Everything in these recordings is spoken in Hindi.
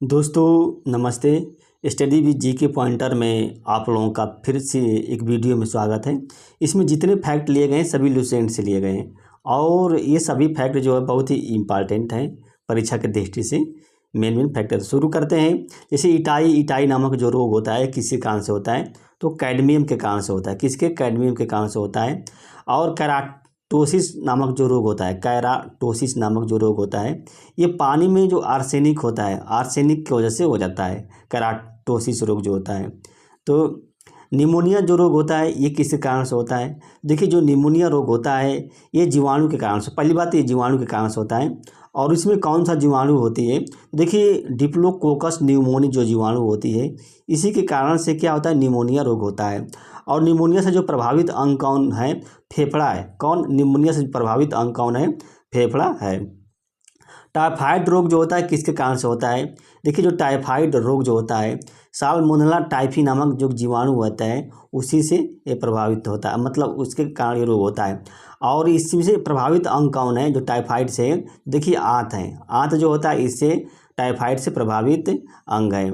दोस्तों नमस्ते। स्टडी विद जीके पॉइंटर में आप लोगों का फिर से एक वीडियो में स्वागत है। इसमें जितने फैक्ट लिए गए हैं सभी लुसेंट से लिए गए हैं और ये सभी फैक्ट जो है बहुत ही इम्पॉर्टेंट हैं परीक्षा के दृष्टि से। मेन फैक्टर शुरू करते हैं। जैसे इटाई नामक जो रोग होता है किसके कारण से होता है, तो कैडमियम के कारण से होता है। किसके? कैडमियम के कारण से होता है। और कैराटोसिस नामक जो रोग होता है, कैराटोसिस नामक जो रोग होता है, ये पानी में जो आर्सेनिक होता है, आर्सेनिक की वजह से हो जाता है कैराटोसिस रोग जो होता है। तो निमोनिया जो रोग होता है ये किस कारण से होता है? देखिए, जो निमोनिया रोग होता है ये जीवाणु के कारण से, पहली बात ये जीवाणु के कारण से होता है। और इसमें कौन सा जीवाणु होती है? देखिए, डिप्लोकोकस न्यूमोनी जो जीवाणु होती है इसी के कारण से क्या होता है, निमोनिया रोग होता है। और निमोनिया से जो प्रभावित अंग कौन है? फेफड़ा है। कौन? निमोनिया से प्रभावित अंग कौन है? फेफड़ा है। टाइफाइड रोग जो होता है किसके कारण से होता है? देखिए, जो टाइफाइड रोग जो होता है साल्मोनेला टाइफी नामक जो जीवाणु होता है उसी से ये प्रभावित होता है, मतलब उसके कारण ये रोग होता है। और इससे प्रभावित अंग कौन है जो टाइफाइड से? देखिए, आंत है। आंत जो होता है इससे टाइफाइड से प्रभावित अंग है।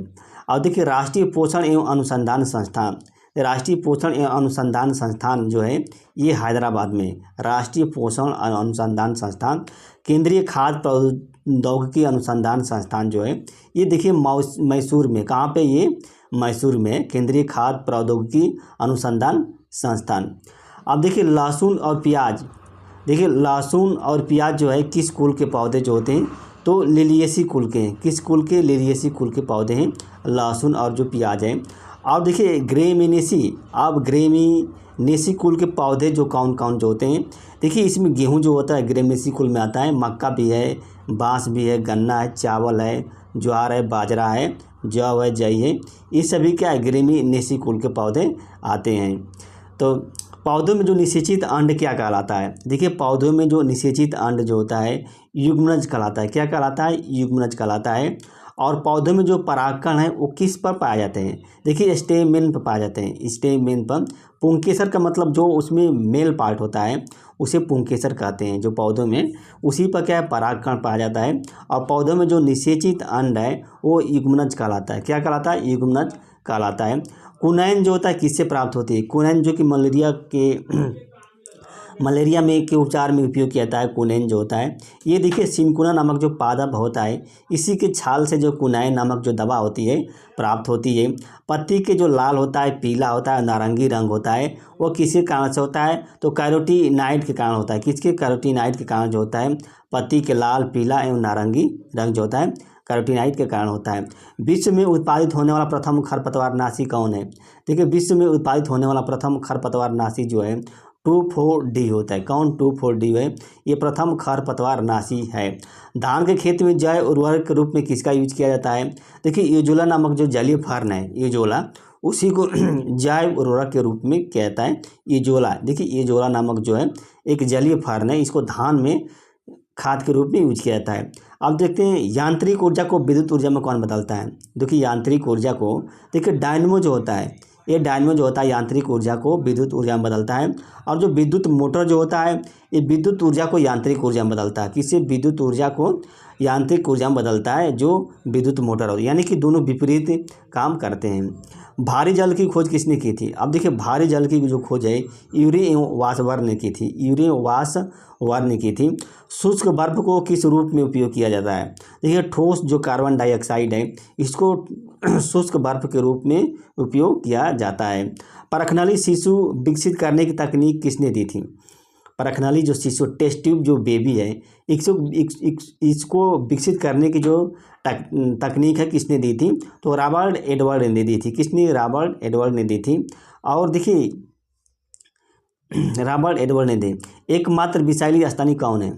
और देखिए, राष्ट्रीय पोषण एवं अनुसंधान संस्थान, राष्ट्रीय पोषण एवं अनुसंधान संस्थान जो है ये हैदराबाद में, राष्ट्रीय पोषण अनुसंधान संस्थान, केंद्रीय खाद्य प्रौद्योगिकी अनुसंधान संस्थान जो है ये देखिए मैसूर में। कहाँ पे? ये मैसूर में केंद्रीय खाद्य प्रौद्योगिकी अनुसंधान संस्थान। अब देखिए, लहसुन और प्याज, देखिए लहसुन और प्याज जो है किस कुल के पौधे जो होते हैं? तो लिलिएसी कुल के हैं। किस कुल के? लिलिएसी कुल के पौधे हैं लहसुन और जो प्याज है। अब देखिए, ग्रेमिनेसी, अब ग्रेमिनेसी कुल के पौधे जो कौन कौन जो होते हैं? देखिए, इसमें गेहूं जो होता है ग्रेमिनेसी कुल में आता है, मक्का भी है, बांस भी है, गन्ना है, चावल है, ज्वार है, बाजरा है, जौ है, जई है, ये सभी क्या है? ग्रेमिनेसी कुल के पौधे आते हैं। तो पौधों में जो निषेचित अंड क्या कहलाता है? देखिए, पौधों में जो निषेचित अंड जो होता है युग्मनज कहलाता है। क्या कहलाता है? युग्मनज कहलाता है। और पौधों में जो परागकण है वो किस पर पाए जाते हैं? देखिए, स्टेमेन पर पाए जाते हैं। स्टेमेन पर। पुंकेसर का मतलब जो उसमें मेल पार्ट होता है उसे पुंकेसर कहते हैं। जो पौधों में उसी पर क्या है? परागकण पाया जाता है। और पौधों में जो निषेचित अंड है वो युग्मनज कहलाता है। क्या कहलाता है? युग्मनज कहलाता है। कुनैन जो होता है किससे प्राप्त होती है? कुनैन जो कि मलेरिया में के उपचार में उपयोग किया जाता है। कुनैन जो होता है ये देखिए सिनकुना नामक जो पादप होता है इसी के छाल से जो कुनैन नामक जो दवा होती है प्राप्त होती है। पत्ती के जो लाल होता है, पीला होता है, नारंगी रंग होता है वो किसके कारण से होता है? तो कैरोटीनाइड के कारण होता है। किसके? कैरोटीनाइड के कारण जो होता है पत्ती के लाल, पीला एवं नारंगी रंग जो होता है कैरोटीनाइड के कारण होता है। विश्व में उत्पादित होने वाला प्रथम खरपतवारनाशी कौन है? देखिए, विश्व में उत्पादित होने वाला प्रथम खरपतवारनाशी जो है 2,4-D होता है। कौन? 2,4-D है, ये प्रथम खरपतवारनाशी है। धान के खेत में जैव उर्वरक के रूप में किसका यूज किया जाता है? देखिए, यूजोला नामक जो जलीय फर्न है, यूजोला, उसी को जैव उर्वरक के रूप में किया जाता है। यूजोला, देखिए यूजोला नामक जो है एक जलीय फर्न है, इसको धान में खाद के रूप में यूज किया जाता है। अब देखते हैं यांत्रिक ऊर्जा को विद्युत ऊर्जा में कौन बदलता है? देखिए, यांत्रिक ऊर्जा को, देखिए डायनमो जो होता है, ये डायनमो जो होता है यांत्रिक ऊर्जा को विद्युत ऊर्जा में बदलता है। और जो विद्युत मोटर जो होता है ये विद्युत ऊर्जा को यांत्रिक ऊर्जा में बदलता है। किससे? विद्युत ऊर्जा को यांत्रिक ऊर्जा में बदलता है जो विद्युत मोटर होती है, यानी कि दोनों विपरीत काम करते हैं। भारी जल की खोज किसने की थी? अब देखिए, भारी जल की जो खोज है यूरी वासवर ने की थी। यूरी वासवर ने की थी। शुष्क बर्फ को किस रूप में उपयोग किया जाता है? देखिए, ठोस जो कार्बन डाइऑक्साइड है इसको शुष्क बर्फ के रूप में उपयोग किया जाता है। परखनली शिशु विकसित करने की तकनीक किसने दी थी? परखनली जो शिशु, टेस्ट ट्यूब जो बेबी है इसको विकसित करने की जो तकनीक है किसने दी थी? तो रॉबर्ट एडवर्ड ने दी थी। किसने? रॉबर्ट एडवर्ड ने दी थी। और देखिए, रॉबर्ट एडवर्ड ने दी। एकमात्र विषैली स्तनी कौन है?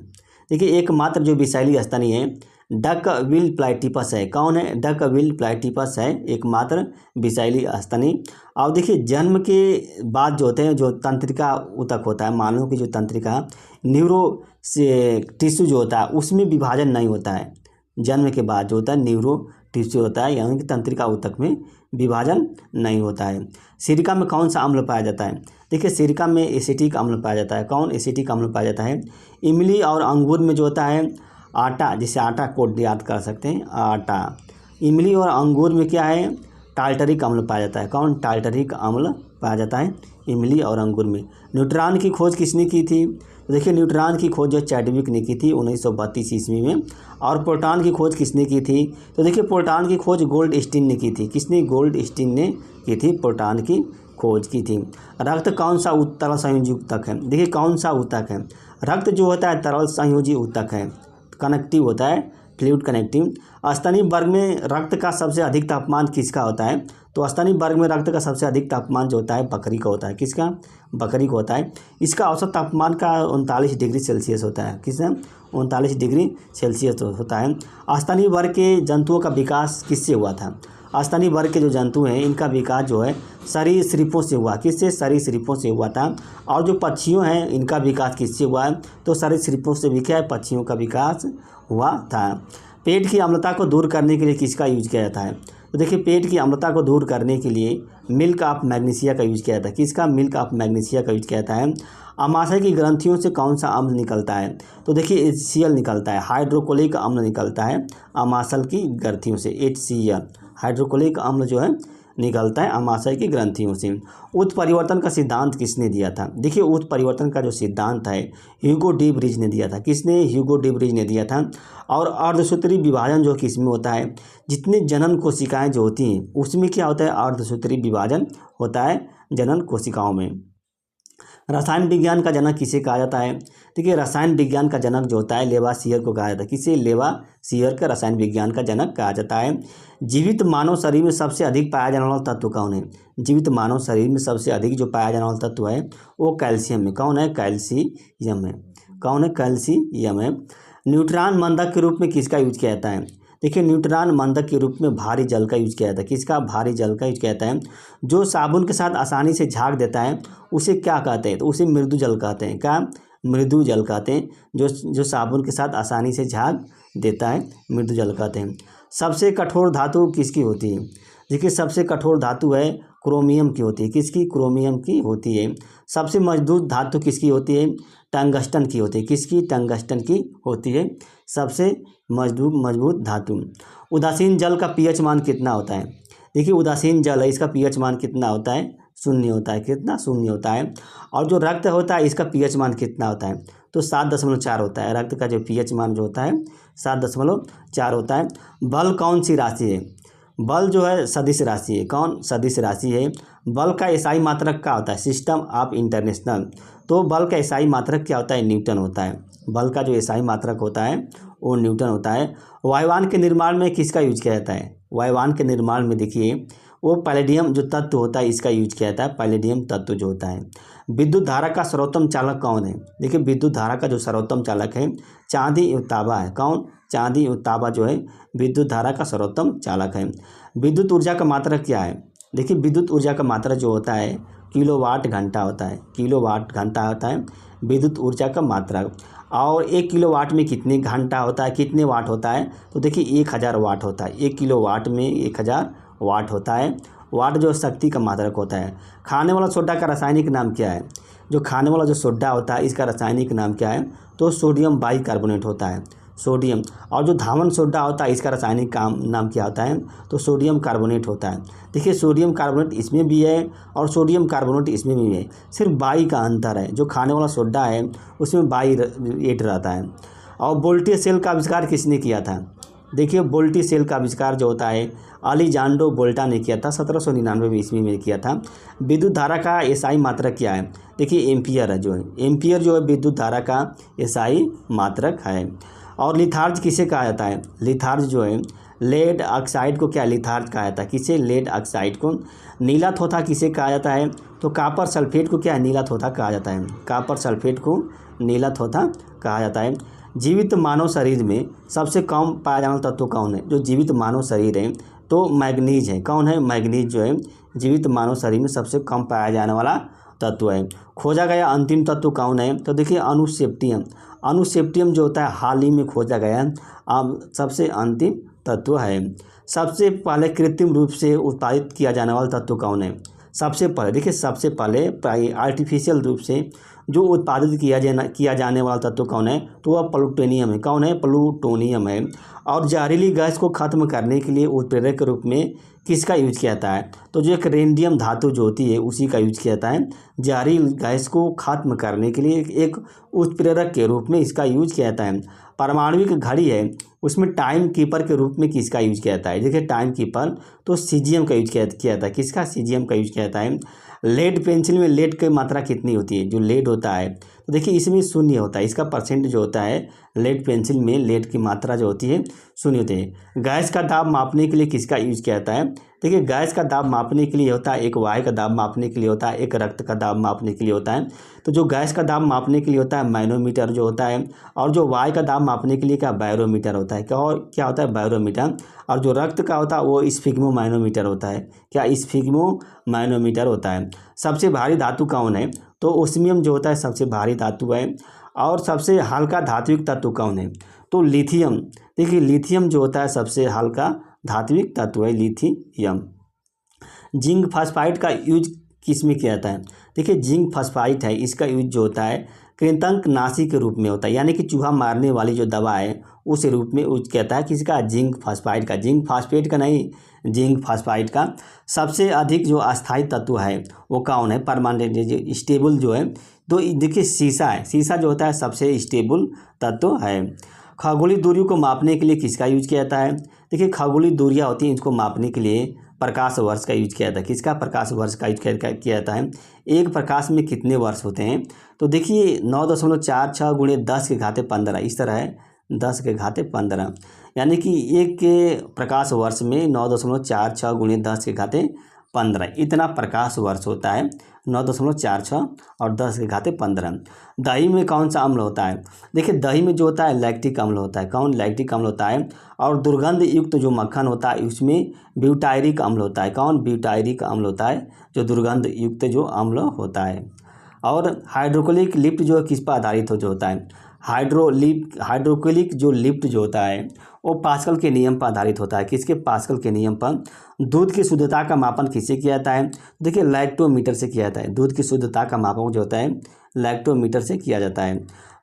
देखिए, एकमात्र जो विषैली स्तनी है डक विल प्लाटिपस है। कौन है? डक विल प्लाटिपस है एकमात्र विषैली स्तनी। और देखिए, जन्म के बाद जो होते हैं जो तंत्रिका ऊतक होता है, मानव की जो तंत्रिका न्यूरो से टिश्यू जो होता है उसमें विभाजन नहीं होता है। जन्म के बाद जो होता है न्यूरो टिश्यू होता है, यानी कि तंत्रिका ऊतक में विभाजन नहीं होता है। सिरका में कौन सा अम्ल पाया जाता है? देखिए, सिरका में एसिटिक अम्ल पाया जाता है। कौन? एसिटिक अम्ल पाया जाता है। इमली और अंगूर में जो होता है आटा, जिसे आटा कोड याद कर सकते हैं, आटा, इमली और अंगूर में क्या है, टार्टरिक अम्ल पाया जाता है। कौन, टार्टरिक अम्ल पाया जाता है इमली और अंगूर में। न्यूट्रॉन की खोज किसने की थी, तो देखिए न्यूट्रॉन की खोज जो चैडविक ने की थी 1932 ईस्वी में। और प्रोटॉन की खोज किसने की थी, तो देखिए प्रोटॉन की खोज गोल्डस्टीन ने की थी। किसने, गोल्डस्टीन ने की थी, प्रोटॉन की खोज की थी। रक्त कौन सा तरल संयोजी ऊतक है, देखिए कौन सा ऊतक है, रक्त जो होता है तरल संयोजी ऊतक है, कनेक्टिव होता है, फ्लूइड कनेक्टिव। स्तनीय वर्ग में रक्त का सबसे अधिक तापमान किसका होता है, तो स्तनीय वर्ग में रक्त का सबसे अधिक तापमान जो होता है बकरी का होता है। किसका, बकरी का होता है। इसका औसत तापमान का 39 डिग्री सेल्सियस होता है। किसका, 39 डिग्री सेल्सियस होता है। स्तनीय वर्ग के जंतुओं का विकास किससे हुआ था, स्तनीय वर्ग के जो जंतु हैं इनका विकास जो है सरीसृपों से हुआ। किससे, सरीसृपों से हुआ था। और जो पक्षियों हैं इनका विकास किससे हुआ है, तो सरीसृपों से भी क्या है, पक्षियों का विकास हुआ था। पेट की अम्लता को दूर करने के लिए किसका यूज किया जाता है, तो देखिए पेट की अम्लता को दूर करने के लिए मिल्क ऑफ मैग्नीशिया का यूज किया जाता है। किसका, मिल्क ऑफ मैग्नीशिया का यूज किया जाता है। अमाशय की ग्रंथियों से कौन सा अम्ल निकलता है, तो देखिए HCl निकलता है, हाइड्रोक्लोरिक अम्ल निकलता है अमाशय की ग्रंथियों से। HCl हाइड्रोक्लोरिक अम्ल जो है निकलता है अमाशय की ग्रंथियों से। उत्परिवर्तन का सिद्धांत किसने दिया था, देखिए उत्परिवर्तन का जो सिद्धांत है ह्यूगो डी ब्रिज ने दिया था। किसने, ह्यूगो डी ब्रिज ने दिया था। और अर्धसूत्री विभाजन जो किसमें होता है, जितनी जनन कोशिकाएं जो होती हैं उसमें क्या होता है, अर्धसूत्री विभाजन होता है जनन कोशिकाओं में। रसायन विज्ञान का जनक किसे कहा जाता है, देखिए रसायन विज्ञान का जनक जो होता है लेवासियर को कहा जाता है। किसे, लेवासियर का रसायन विज्ञान का जनक कहा जाता है। जीवित मानव शरीर में सबसे अधिक पाया जाने वाला तत्व कौन है, जीवित मानव शरीर में सबसे अधिक जो पाया जाने वाला तत्व है वो कैल्शियम है। कौन है, कैल्शियम है। कौन है, कैल्शियम है। न्यूट्रॉन मंदक के रूप में किसका यूज किया जाता है, देखिए न्यूट्रॉन मंदक के रूप में भारी जल का यूज किया जाता है। किसका, भारी जल का यूज किया जाता है। जो साबुन के साथ आसानी से झाग देता है उसे क्या कहते हैं, तो उसे मृदु जल कहते हैं। क्या, मृदु जल कहते हैं। जो साबुन के साथ आसानी से झाग देता है मृदु जल कहते हैं। सबसे कठोर धातु किसकी होती है, देखिए सबसे कठोर धातु है क्रोमियम की होती है। किसकी, क्रोमियम की होती है। सबसे मजबूत धातु किसकी होती है, टंगस्टन की होती है। किसकी, टंगस्टन की होती है सबसे मजबूत धातु। उदासीन जल का पीएच मान कितना होता है, देखिए उदासीन जल है इसका पीएच मान कितना होता है, 0 होता है। कितना, 0 होता है। और जो रक्त होता है इसका पीएच मान कितना होता है, तो 7.4 होता है। रक्त का जो पीएच मान जो होता है 7.4 होता है। बल कौन सी राशि है, बल जो है सदिश राशि है। कौन, सदिश राशि है। बल का एसआई मात्रक क्या होता है, सिस्टम ऑफ इंटरनेशनल, तो बल का एसआई मात्रक क्या होता है, न्यूटन होता है। बल का जो एसआई मात्रक होता है वो न्यूटन होता है। वायुयान के निर्माण में किसका यूज किया जाता है, वायुयान के निर्माण में देखिए वो पैलेडियम जो तत्व होता है इसका यूज किया जाता है, पैलेडियम तत्व जो होता है। विद्युत धारा का सर्वोत्तम चालक कौन है, देखिए विद्युत धारा का जो सर्वोत्तम चालक है चांदी एवं तांबा है। कौन, चांदी एवं तांबा जो है विद्युत धारा का सर्वोत्तम चालक है। विद्युत ऊर्जा का मात्रक क्या है, देखिए विद्युत ऊर्जा का मात्रा जो होता है किलोवाट घंटा होता है। किलोवाट घंटा होता है विद्युत ऊर्जा का मात्रा। और 1 किलोवाट में कितने घंटा होता है, कितने वाट होता है, तो देखिए 1000 वाट होता है। 1 किलोवाट में 1000 वाट होता है। वाट जो शक्ति का मात्रक होता है। खाने वाला सोडा का रासायनिक नाम क्या है, जो खाने वाला जो सोडा होता है इसका रासायनिक नाम क्या है, तो सोडियम बाइकार्बोनेट होता है, सोडियम। और जो धावन सोडा होता है इसका रासायनिक नाम क्या होता है, तो सोडियम कार्बोनेट होता है। देखिए सोडियम कार्बोनेट इसमें भी है और सोडियम कार्बोनेट इसमें भी है, सिर्फ बाई का अंतर है। जो खाने वाला सोडा है उसमें बाई एड रहता है। और वोल्टेज सेल का आविष्कार किसने किया था, देखिए वोल्टेज सेल का आविष्कार जो होता है अलिजांड्रो वोल्टा ने किया था, 1799 ईस्वी में किया था। विद्युत धारा का एसआई मात्रक क्या है, देखिए एम्पियर है, जो है एम्पियर जो है विद्युत धारा का एसआई मात्रक है। और लिथार्ज किसे कहा जाता है, लिथार्ज जो है लेड ऑक्साइड को क्या लिथार्ज कहा जाता है, किसे, लेड ऑक्साइड को। नीला थोथा किसे कहा जाता है, तो कॉपर सल्फेट को क्या नीला थोथा कहा जाता है, कॉपर सल्फेट को नीला थोथा कहा जाता है। जीवित मानव शरीर में सबसे कम पाया जाने वाला तत्व कौन है, जो जीवित मानव शरीर है तो मैग्नीज है। कौन है, मैग्नीज जो है जीवित मानव शरीर में सबसे कम पाया जाने वाला तत्व है। खोजा गया अंतिम तत्व कौन है, तो देखिए अनुसेप्टियम। अनुसेप्टियम जो होता है हाल ही में खोजा गया अब सबसे अंतिम तत्व है। सबसे पहले कृत्रिम रूप से उत्पादित किया जाने वाला तत्व कौन है, सबसे पहले देखिए सबसे पहले आर्टिफिशियल रूप से जो उत्पादित किया जाने वाला तत्व कौन है, तो वह प्लूटोनियम है। कौन है, प्लूटोनियम है। और जहरीली गैस को ख़त्म करने के लिए उत्प्रेरक के रूप में किसका यूज किया जाता है? तो जो एक रेडियम धातु जो होती है उसी का यूज किया जाता है। जहरीली गैस को ख़त्म करने के लिए एक उत्प्रेरक के रूप में इसका यूज किया जाता है। पारमाणविक घड़ी है उसमें टाइम कीपर के रूप में किसका यूज किया जाता है? देखिए टाइम कीपर तो सीजियम का यूज किया जाता है। किसका? सीजियम का यूज किया जाता है। लेड पेंसिल में लेड की मात्रा कितनी होती है? जो लेड होता है तो देखिए इसमें शून्य होता है, इसका परसेंट जो होता है लेड पेंसिल में लेड की मात्रा जो होती है शून्य होती है। गैस का दाब मापने के लिए किसका यूज किया जाता है? देखिए गैस का दाब मापने के लिए होता है, एक वायु का दाब मापने के लिए होता है, एक रक्त का दाब मापने के लिए होता है। तो जो गैस का दाब मापने के लिए होता है मैनोमीटर जो होता है, और जो वायु का दाब मापने के लिए क्या? बैरोमीटर होता है। क्या होता है? बैरोमीटर। और जो रक्त का होता है वो स्फिग्मो मैनोमीटर होता है। क्या? स्फिग्मो मैनोमीटर होता है। सबसे भारी धातु कौन है? तो ओस्मियम जो होता है सबसे भारी धातु है। और सबसे हल्का धात्विक तत्व कौन है? तो लिथियम। देखिए लिथियम जो होता है सबसे हल्का धात्विक तत्व है, लिथियम। जिंक फास्फाइड का यूज किस में किया जाता है? देखिए जिंक फास्फाइड है इसका यूज जो होता है कृंतकनाशी के रूप में होता है, यानी कि चूहा मारने वाली जो दवा है उस रूप में यूज किया जाता है। किसका? जिंक फास्फाइड का। जिंक फास्फेट का नहीं, जिंक फास्फाइड का। सबसे अधिक जो अस्थायी तत्व है वो कौन है? परमानेंट स्टेबल जो है, तो देखिए शीशा है। शीशा जो होता है सबसे स्टेबल तत्व है। खगोलीय दूरी को मापने के लिए किसका यूज किया जाता है? देखिए खगोलीय दूरियाँ होती हैं इनको मापने के लिए प्रकाश वर्ष का यूज किया जाता है। किसका? प्रकाश वर्ष का यूज किया जाता है। एक प्रकाश में कितने वर्ष होते हैं? तो देखिए 9.46 गुणे 10 के घाते 15 इस तरह है, 10 के घाते 15, यानी कि एक के प्रकाश वर्ष में 9.46 गुणे 10 के घाते 15 इतना प्रकाश वर्ष होता है। 9.46 और 10 के घाते 15। दही में कौन सा अम्ल होता है? देखिए दही में जो होता है लैक्टिक अम्ल होता है। कौन? लैक्टिक अम्ल होता है। और दुर्गंध युक्त जो मक्खन होता है उसमें ब्यूटायरिक अम्ल होता है। कौन? ब्यूटायरिक अम्ल होता है, जो दुर्गंध युक्त जो अम्ल होता है। और हाइड्रोक्लिक लिफ्ट जो किस पर आधारित जो होता है? हाइड्रोक्लिक जो लिफ्ट जो होता है वो पास्कल के नियम पर आधारित होता है। किसके? पास्कल के नियम पर। दूध की शुद्धता का मापन किससे किया जाता है? देखिए लैक्टोमीटर से किया जाता है। दूध की शुद्धता का मापन जो होता है लैक्टोमीटर से किया जाता है।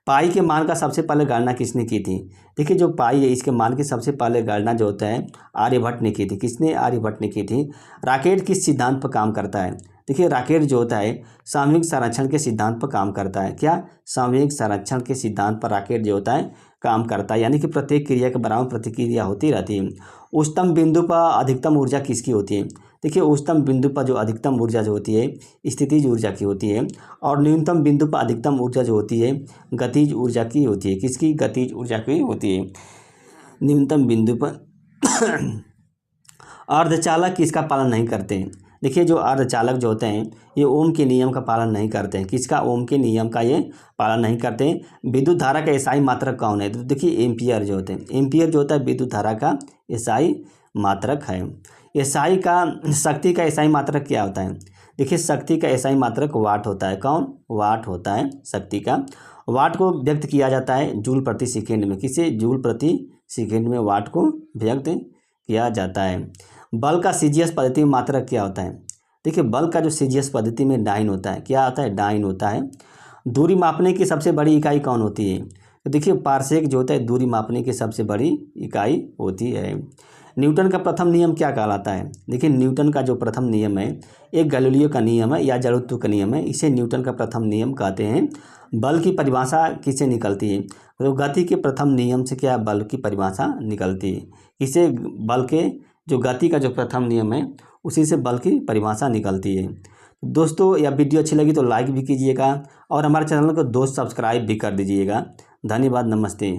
पाई के मान का सबसे पहले गणना किसने की थी? देखिए जो पाई है इसके मान की सबसे पहले गणना जो होता है आर्यभट्ट ने की थी। किसने? आर्यभट्ट ने की थी। राकेट किस सिद्धांत पर काम करता है? देखिए राकेट जो होता है सामूहिक संरक्षण के सिद्धांत पर काम करता है। क्या? सामूहिक संरक्षण के सिद्धांत पर राकेट जो होता है काम करता है, यानी कि प्रत्येक क्रिया के बराबर प्रतिक्रिया होती रहती है। उच्चतम बिंदु पर अधिकतम ऊर्जा किसकी होती है? देखिए उच्चतम बिंदु पर जो अधिकतम ऊर्जा जो होती है स्थितिज ऊर्जा की होती है, और न्यूनतम बिंदु पर अधिकतम ऊर्जा जो होती है गतिज ऊर्जा की होती है। किसकी? गतिज ऊर्जा की होती है। न्यूनतम बिंदु पर अर्धचालक किसका पालन नहीं करते हैं? देखिए जो अर्धचालक जो होते हैं ये ओम के नियम का पालन नहीं करते हैं। किसका? ओम के नियम का ये पालन नहीं करते हैं। विद्युत धारा का एसआई मात्रक कौन है? तो देखिए एम्पियर जो होते हैं, एम्पियर जो होता है विद्युत धारा का एसआई मात्रक है। एसआई का शक्ति का एसआई मात्रक क्या होता है? देखिए शक्ति का एसआई मात्रक वाट होता है। कौन? वाट होता है शक्ति का। वाट को व्यक्त किया जाता है जूल प्रति सेकेंड में। किसे? जूल प्रति सेकेंड में वाट को व्यक्त किया जाता है। बल का सीजीएस पद्धति में मात्रक क्या होता है? देखिए बल का जो सीजीएस पद्धति में डाइन होता है। क्या होता है? डाइन होता है। दूरी मापने की सबसे बड़ी इकाई कौन होती है? तो देखिए पारसेक जो होता है दूरी मापने की सबसे बड़ी इकाई होती है। न्यूटन का प्रथम नियम क्या कहलाता है? देखिए न्यूटन का जो प्रथम नियम है एक गैलीलियो का नियम है या जड़त्व का नियम है, इसे न्यूटन का प्रथम नियम कहते हैं। बल की परिभाषा किससे निकलती है? तो गति के प्रथम नियम से क्या बल की परिभाषा निकलती है? इसे बल के जो गति का जो प्रथम नियम है उसी से बल की परिभाषा निकलती है। दोस्तों यह वीडियो अच्छी लगी तो लाइक भी कीजिएगा और हमारे चैनल को दोस्त सब्सक्राइब भी कर दीजिएगा। धन्यवाद, नमस्ते।